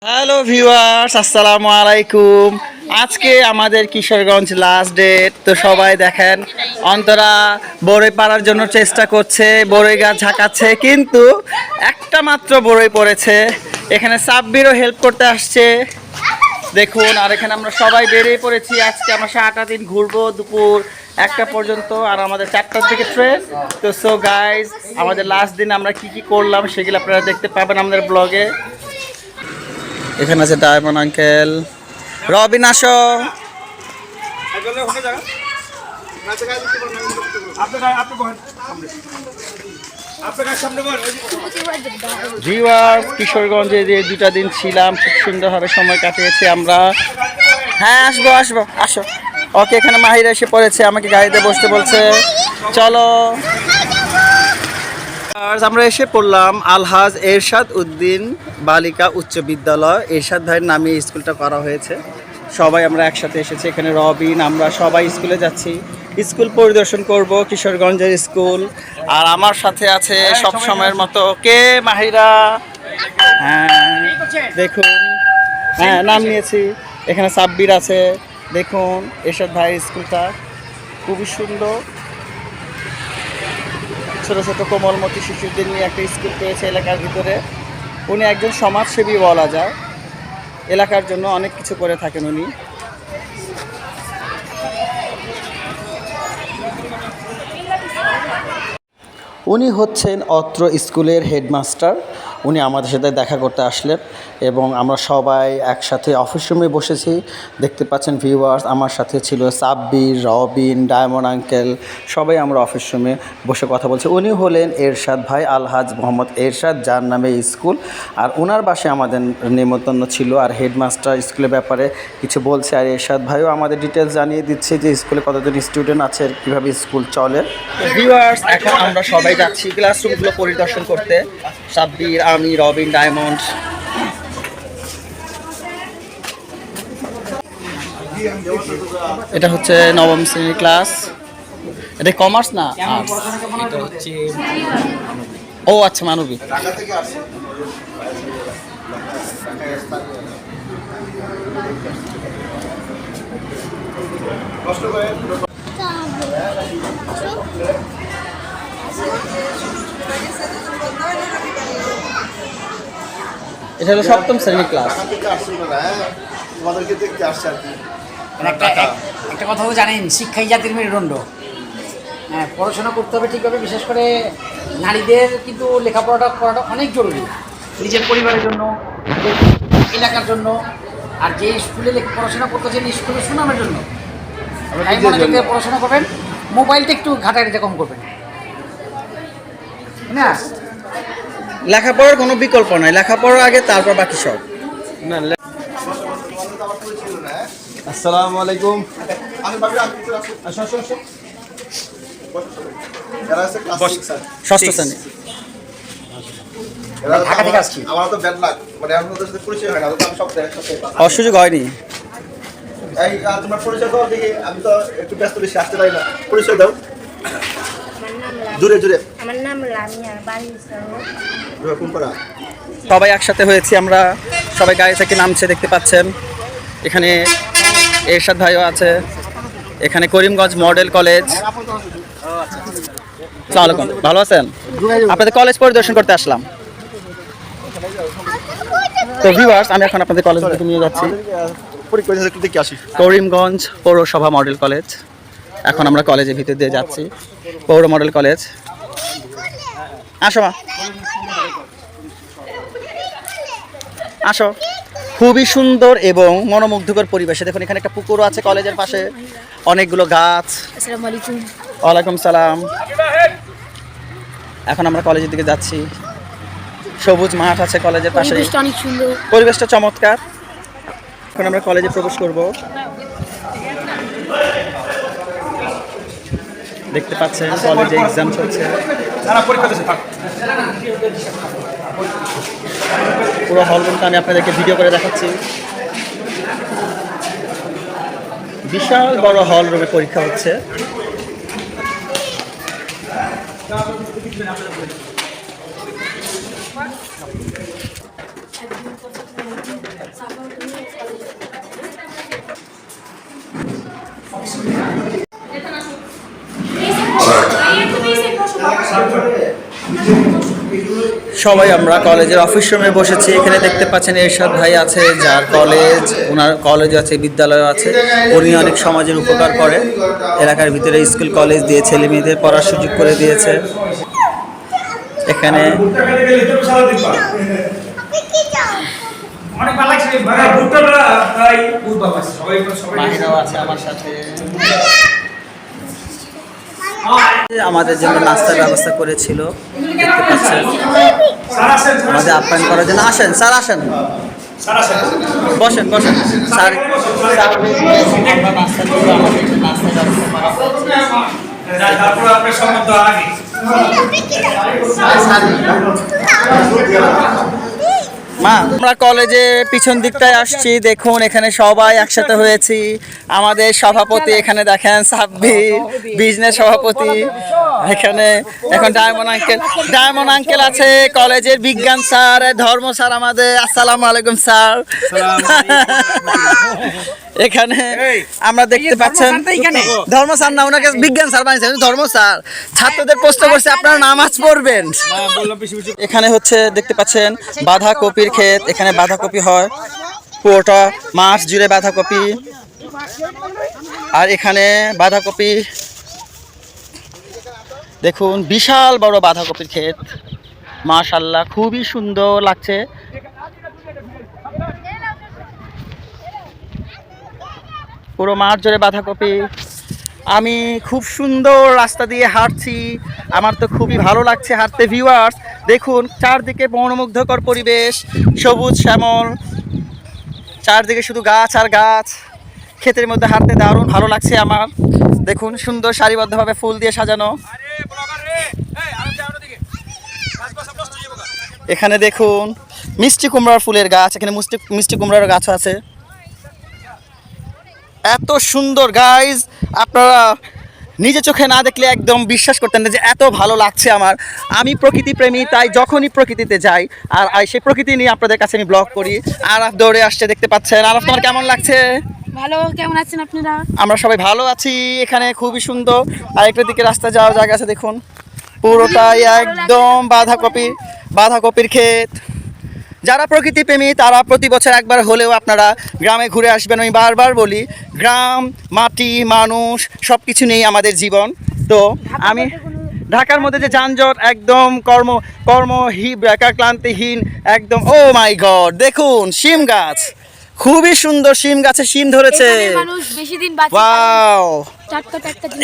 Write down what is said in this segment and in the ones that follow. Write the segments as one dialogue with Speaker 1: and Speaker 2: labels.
Speaker 1: Hello viewers, আসসালামু আলাইকুম। আজকে আমাদের কিশোরগঞ্জ লাস্ট ডেট। তো সবাই দেখেন, অন্তরা বড়ই পাড়ার জন্য চেষ্টা করছে, বড়ই গাছ ঝাঁকাচ্ছে, কিন্তু একটা মাত্র বড়ই পড়েছে। এখানে সাব্বিরও হেল্প করতে আসছে দেখুন। আর এখানে আমরা সবাই বেরিয়ে পড়েছি। আজকে আমরা সারাটা দিন ঘুরবো, দুপুর 1টা পর্যন্ত, আর আমাদের 4টার দিকে ট্রেন। তো সো গাইজ, আমাদের লাস্ট দিন আমরা কি কি করলাম সেগুলো আপনারা দেখতে পাবেন আমাদের ব্লগে। এখানে আছে ডায়মন্ড আঙ্কেল, রবিন আসো। ভিউয়ার্স, কিশোরগঞ্জে যে 2টা দিন ছিলাম, খুব সুন্দরভাবে সময় কাটিয়েছি আমরা। হ্যাঁ, আসবো আসবো, আসো। ওকে, এখানে মাহিরা এসে পড়েছে, আমাকে গাড়িতে বসতে বলছে, চলো। আমরা এসে পড়লাম আলহাজ এরশাদ উদ্দিন বালিকা উচ্চ বিদ্যালয়। এরশাদ ভাইয়ের নামে স্কুলটা করা হয়েছে। সবাই আমরা একসাথে এসেছি। এখানে রবিন, আমরা সবাই স্কুলে যাচ্ছি, স্কুল পরিদর্শন করব, কিশোরগঞ্জের স্কুল। আর আমার সাথে আছে সব সময়ের মতো কে, মাহিরা। হ্যাঁ দেখুন, হ্যাঁ নাম নিয়েছি। এখানে সাব্বির আছে, দেখুন এরশাদ ভাইয়ের স্কুলটা খুবই সুন্দর। ছোটো ছোটো কোমলমতি শিশুদের নিয়ে একটা স্কুল পেয়েছে এলাকার ভিতরে। উনি একজন সমাজসেবী বলা যায়, এলাকার জন্য অনেক কিছু করে থাকেন উনি। উনি হচ্ছেন অত্র স্কুলের হেডমাস্টার। উনি আমাদের সাথে দেখা করতে আসলেন এবং আমরা সবাই একসাথে অফিস রুমে বসেছি। দেখতে পাচ্ছেন ভিউয়ার্স, আমার সাথে ছিল সাব্বির, রবিন, ডায়মন্ড আঙ্কেল, সবাই আমরা অফিস রুমে বসে কথা বলছি। উনি হলেন এরশাদ ভাই, আলহাজ মোহাম্মদ এরশাদ, যার নামে স্কুল। আর ওনার বাসায় আমাদের নেমন্তন্ন ছিল। আর হেডমাস্টার স্কুলের ব্যাপারে কিছু বলছে, আর এরশাদ ভাইও আমাদের ডিটেলস জানিয়ে দিচ্ছে যে স্কুলে কতজন স্টুডেন্ট আছে, কীভাবে স্কুল চলে। ভিউয়ার্স, এখন আমরা সবাই যাচ্ছি ক্লাসরুমগুলো পরিদর্শন করতে। সাব্বির, আমি, রবিন, ডায়মন্ড। এটা হচ্ছে নবম শ্রেণীর ক্লাস। এটা কমার্স না আর্টস? ও আচ্ছা, মানবী। এটা হলো 7ম শ্রেণীর ক্লাস।
Speaker 2: একটা কথা জানেন, শিক্ষাই জাতির মেরুদণ্ড। হ্যাঁ, পড়াশোনা করতে হবে ঠিকভাবে। বিশেষ করে নারীদের কিন্তু লেখাপড়াটা করাটা অনেক জরুরি, নিজের পরিবারের জন্য, এলাকার জন্য। আর যে স্কুলে পড়াশোনা করতেছেন, স্কুলের সুনামের জন্য পড়াশোনা করবেন। মোবাইলটা একটু ঘাটাঘাটিটা কম করবেন, না?
Speaker 1: লেখাপড়ার কোনো বিকল্প নাই, লেখাপড়ার আগে, তারপর বাকি সব।
Speaker 3: আসসালামু আলাইকুম।
Speaker 1: ষষ্ঠ শ্রেণী।
Speaker 2: ঢাকা থেকে আসছি।
Speaker 3: আমার তো ব্যাড লাক, মানে এখন ওদের সাথে পরিচয় হয় না, তো আমি সব
Speaker 1: অসুযোগ হয়নি।
Speaker 3: এই তোমার পরিচয় দাও দেখি, আমি তো একটু ব্যস্ত, বেশি আসতে পারি না। পরিচয় দাও জুড়ে জুড়ে।
Speaker 4: আমার নাম লামিয়া, বাড়ি
Speaker 3: কোন পাড়া?
Speaker 1: সবাই একসাথে হয়েছি আমরা, সবাই গাড়ি থেকে নামছে, দেখতে পাচ্ছেন। এখানে এরশাদ ভাইও আছে। এখানে করিমগঞ্জ মডেল কলেজ। আসসালামু আলাইকুম, ভালো আছেন? আপনাদের কলেজ পরিদর্শন করতে আসলাম। তো ভিউয়ার্স, আমি এখন আপনাদের কলেজ থেকে নিয়ে যাচ্ছি, করিমগঞ্জ পৌরসভা মডেল কলেজ। এখন আমরা কলেজের ভিতর দিয়ে যাচ্ছি, পৌর মডেল কলেজ। আসো মা, আসো। খুবই সুন্দর এবং মনোমুগ্ধকর পরিবেশে। দেখুন, এখানে একটা পুকুরও আছে কলেজের পাশে, অনেকগুলো গাছ।
Speaker 4: আসসালামু আলাইকুম।
Speaker 1: ওয়ালাইকুম সালাম। এখন আমরা কলেজের দিকে যাচ্ছি। সবুজ মাঠ আছে কলেজের পাশে,
Speaker 4: পরিবেশটা অনেক সুন্দর,
Speaker 1: পরিবেশটা চমৎকার। এখন আমরা কলেজে প্রবেশ করব। দেখতে পাচ্ছেন কলেজে এক্সাম চলছে, পুরো হল রুমটা আমি আপনাদেরকে ভিডিও করে দেখাচ্ছি। বিশাল বড় হল রুমে পরীক্ষা হচ্ছে। সবাই আমরা কলেজের অফিস রুমে বসেছি। এখানে দেখতে পাচ্ছেন এরশাদ ভাই আছে, যার কলেজ, ওনার কলেজ আছে, বিদ্যালয় আছে। উনি অনেক সমাজের উপকার করে, এলাকার ভিতরে স্কুল কলেজ দিয়ে ছেলে মেয়েদের পড়ার সুযোগ করে দিয়েছে। এখানে মাহিরাও আছে আমার সাথে। আমাদের জন্য নাস্তার ব্যবস্থা করেছিল, দেখতে পাচ্ছেন। আমাদের আপ্যায়ন করার জন্য আসেন স্যার, আসেন, বসেন বসেন স্যার। আমরা নাস্তা দিব, আমাদের নাস্তার ব্যবস্থা করা মা। আমরা কলেজের পিছন দিকটায় আসছি, দেখুন এখানে সবাই একসাথে হয়েছি। আমাদের সভাপতি এখানে দেখেন, সাব্বির বিজনেস সভাপতি এখানে। এখন ডায়মন্ড আঙ্কেল আছে, কলেজের বিজ্ঞান স্যার, ধর্ম স্যার আমাদের। আসসালামু আলাইকুম স্যার। এখানে আমরা দেখতে পাচ্ছেন ধর্ম স্যার না, ওনাকে বিজ্ঞান স্যার বানিয়েছেন, ধর্ম স্যার। ছাত্রদের প্রশ্ন করছে আপনারা নামাজ পড়বেন। এখানে হচ্ছে দেখতে পাচ্ছেন বাঁধাকপির ক্ষেত, এখানে বাঁধাকপি হয়, পুরোটা মাঠ জুড়ে বাঁধাকপি। আর এখানে বাঁধাকপি দেখুন, বিশাল বড় বাঁধাকপির ক্ষেত, মাশাআল্লাহ খুবই সুন্দর লাগছে। পুরো মাঠ জুড়ে বাঁধাকপি। আমি খুব সুন্দর রাস্তা দিয়ে হাঁটছি, আমার তো খুবই ভালো লাগছে হাঁটতে। ভিউয়ার্স দেখুন, চারদিকে মনোমুগ্ধকর পরিবেশ, সবুজ শ্যামল, চারদিকে শুধু গাছ আর গাছ। ক্ষেতের মধ্যে হাঁটতে দারুণ ভালো লাগছে আমার। দেখুন সুন্দর সারিবদ্ধভাবে ফুল দিয়ে সাজানো। এখানে দেখুন মিষ্টি কুমড়ার ফুলের গাছ, এখানে মিষ্টি কুমড়ার গাছ আছে। এত সুন্দর গাইজ, আপনারা নিজে চোখে না দেখলে একদম বিশ্বাস করতেন না যে এত ভালো লাগছে আমার। আমি প্রকৃতি প্রেমী, তাই যখনই প্রকৃতিতে যাই আর সেই প্রকৃতি নিয়ে আপনাদের কাছে আমি ব্লগ করি। আরাফ দৌড়ে আসছে, দেখতে পাচ্ছেন। আরাফ, তোমার কেমন লাগছে?
Speaker 4: ভালো, কেমন আছেন আপনারা?
Speaker 1: আমরা সবাই ভালো আছি। এখানে খুবই সুন্দর আরেকটা দিকে রাস্তা যাওয়ার জায়গা আছে, দেখুন পুরোটাই একদম বাঁধাকপির ক্ষেত। যারা প্রকৃতি প্রেমী তারা প্রতি বছর একবার হলেও আপনারা গ্রামে ঘুরে আসবেন। আমি বারবার বলি, গ্রাম, মাটি, মানুষ সব কিছু নিয়েই আমাদের জীবন। তো আমি ঢাকার মধ্যে যে যানজট, একদম ক্লান্তিহীন একদম। ও মাই গড, দেখুন শিম গাছ, খুবই সুন্দর শিম গাছে শিম ধরেছে।
Speaker 4: মানুষ বেশি দিন বাঁচে।
Speaker 1: ওয়াও,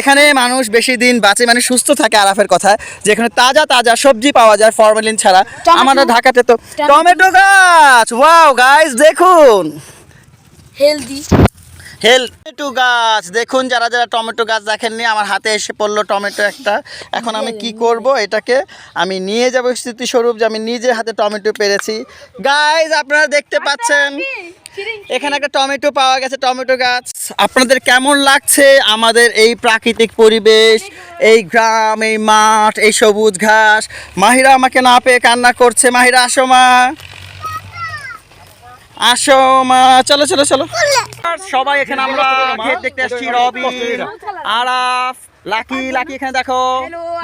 Speaker 1: এখানে মানুষ বেশি দিন বাঁচে মানে সুস্থ থাকে। আরাফের কথা, যেখানে তাজা তাজা সবজি পাওয়া যায় ফরমালিন ছাড়া। আমাদের ঢাকাতে তো টমেটো গাছ। ওয়াও গাইস, দেখুন টমেটো গাছ দেখুন। যারা যারা টমেটো গাছ দেখেননি, আমার হাতে এসে পড়লো টমেটো একটা। এখন আমি কি করব, এটাকে আমি নিয়ে যাব স্মৃতিস্বরূপ যে আমি নিজের হাতে টমেটো পেরেছি। গাইস আপনারা দেখতে পাচ্ছেন এখানে একটা টমেটো পাওয়া গেছে, টমেটো গাছ। আপনাদের কেমন লাগছে আমাদের এই প্রাকৃতিক পরিবেশ, এই গ্রাম, এই মাঠ, এই সবুজ ঘাস? মাহিরা আমাকে না পেয়ে কান্না করছে। মাহিরা আসো মা, আসো মা, চলো চলো চলো। সবাই এখানে আমরা ক্ষেত দেখতে আসছি। রবি, আরাফ, লাকি এখানে দেখো,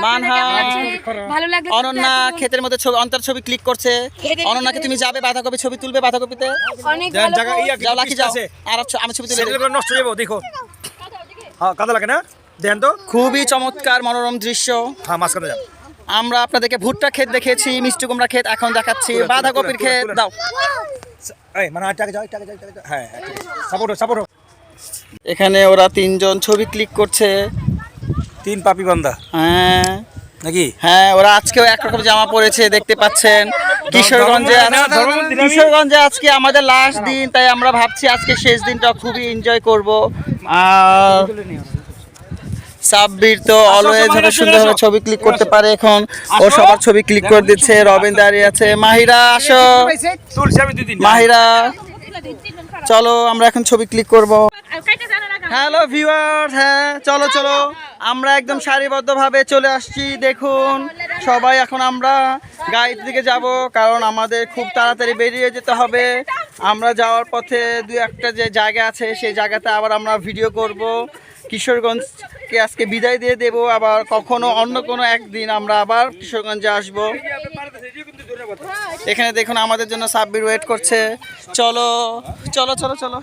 Speaker 1: মানহাজ, অনন্যা ক্ষেতের মধ্যে অন্তর ছবি ক্লিক করছে। অনন্যাকে তুমি যাবে বাঁধাকপি ছবি তুলবে, বাঁধাকপিতে যাও, লাকি যাও। আর আমি ছবি তুলে নষ্ট হয়ে যাবো, দেখো কাদা লাগে না, দেখেন তো খুবই চমৎকার মনোরম দৃশ্য। আমরা আপনাদেরকে ভুট্টা ক্ষেত দেখিয়েছি, মিষ্টি কুমড়া ক্ষেত, এখন দেখাচ্ছি বাঁধাকপির ক্ষেত। দাও এখানে ওরা তিনজন ছবি ক্লিক করছে,
Speaker 5: তিন পাপি বান্দা।
Speaker 1: হ্যাঁ
Speaker 5: নাকি?
Speaker 1: হ্যাঁ, ওরা আজকেও একরকম জামা পরেছে, দেখতে পাচ্ছেন। কিশোরগঞ্জে আজকে আমাদের লাস্ট দিন, তাই আমরা ভাবছি আজকে শেষ দিনটা খুবই এনজয় করব। আর সাব্বির তো অলওয়েজ সুন্দরভাবে ছবি ক্লিক করতে পারে, এখন ও সবার ছবি ক্লিক করে দিচ্ছে। রবিন দাঁড়িয়ে আছে। মাহিরা আসো, মাহিরা চলো, আমরা এখন ছবি ক্লিক করব। হ্যালো ভিউয়ার্স, হ্যাঁ চলো চলো, আমরা একদম সারিবদ্ধভাবে চলে আসছি। দেখুন সবাই, এখন আমরা গাড়ির দিকে যাব, কারণ আমাদের খুব তাড়াতাড়ি বেরিয়ে যেতে হবে। আমরা যাওয়ার পথে দু একটা যে জায়গা আছে, সেই জায়গাতে আবার আমরা ভিডিও করব। কিশোরগঞ্জকে আজকে বিদায় দিয়ে দেব, আবার কখনো অন্য কোনো একদিন আমরা আবার কিশোরগঞ্জে আসব। এখানে দেখুন আমাদের জন্য সাব্বির ওয়েট করছে। চলো চলো চলো চলো।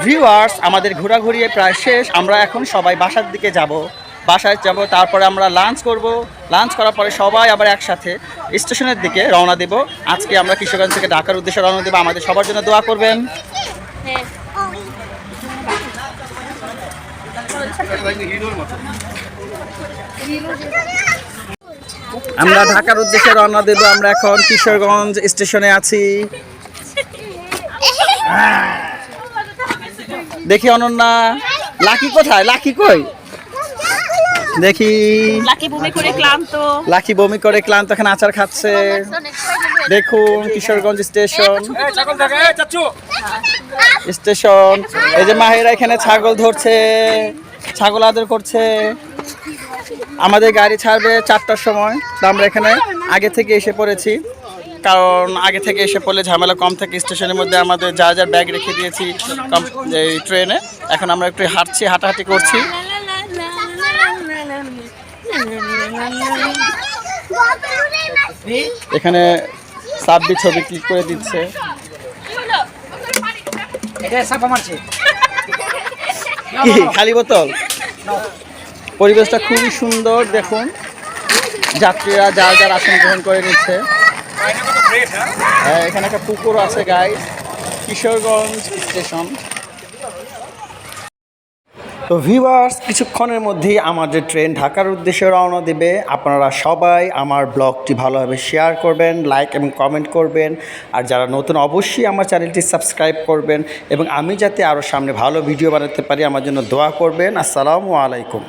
Speaker 1: ভিউয়ার্স, আমাদের ঘোরাঘুরি প্রায় শেষ। আমরা এখন সবাই বাসার দিকে যাব, বাসায় যাব, তারপরে আমরা লাঞ্চ করব। লাঞ্চ করার পরে সবাই আবার একসাথে স্টেশনের দিকে রওনা দেব। আজকে আমরা কিশোরগঞ্জ থেকে ঢাকার উদ্দেশ্যে রওনা দেব। আমাদের সবার জন্য দোয়া করবেন। আমরা ঢাকার উদ্দেশ্যে রওনা দেব। আমরা এখন কিশোরগঞ্জ স্টেশনে আছি। দেখি অনন্যা, লাকি কোথায়? লাকি কই? দেখি
Speaker 4: লাকি বমি করে ক্লান্ত।
Speaker 1: লাকি বমি করে ক্লান্ত, এখন আচার খাচ্ছে। দেখুন কিশোরগঞ্জ স্টেশন। স্টেশন, এই যে মাহিরা এখানে ছাগল ধরছে, ছাগল আদর করছে। আমাদের গাড়ি ছাড়বে 4টার সময়, তো আমরা এখানে আগে থেকে এসে পড়েছি, কারণ আগে থেকে এসে পড়লে ঝামেলা কম থাকে। স্টেশনের মধ্যে আমাদের যা যা ব্যাগ রেখে দিয়েছি এই ট্রেনে। এখন আমরা একটু হাঁটছি, হাঁটাহাঁটি করছি। এখানে সাব্বি ছবি ক্লিক করে দিচ্ছে।
Speaker 2: এটা সাপা মারছে।
Speaker 1: কি খালি বোতল? পরিবেশটা খুবই সুন্দর, দেখুন যাত্রীরা যার যার আসন গ্রহণ করে নিচ্ছে। হ্যাঁ, এখানে একটা পুকুর আছে গাইস। কিশোরগঞ্জ স্টেশন। তো ভিউয়ার্স, কিছুক্ষণের মধ্যেই আমাদের ট্রেন ঢাকার উদ্দেশ্যে রওনা দেবে। আপনারা সবাই আমার ব্লগটি ভালোভাবে শেয়ার করবেন, লাইক এবং কমেন্ট করবেন। আর যারা নতুন, অবশ্যই আমার চ্যানেলটি সাবস্ক্রাইব করবেন এবং আমি যাতে আরও সামনে ভালো ভিডিও বানাতে পারি আমার জন্য দোয়া করবেন। আসসালামু আলাইকুম।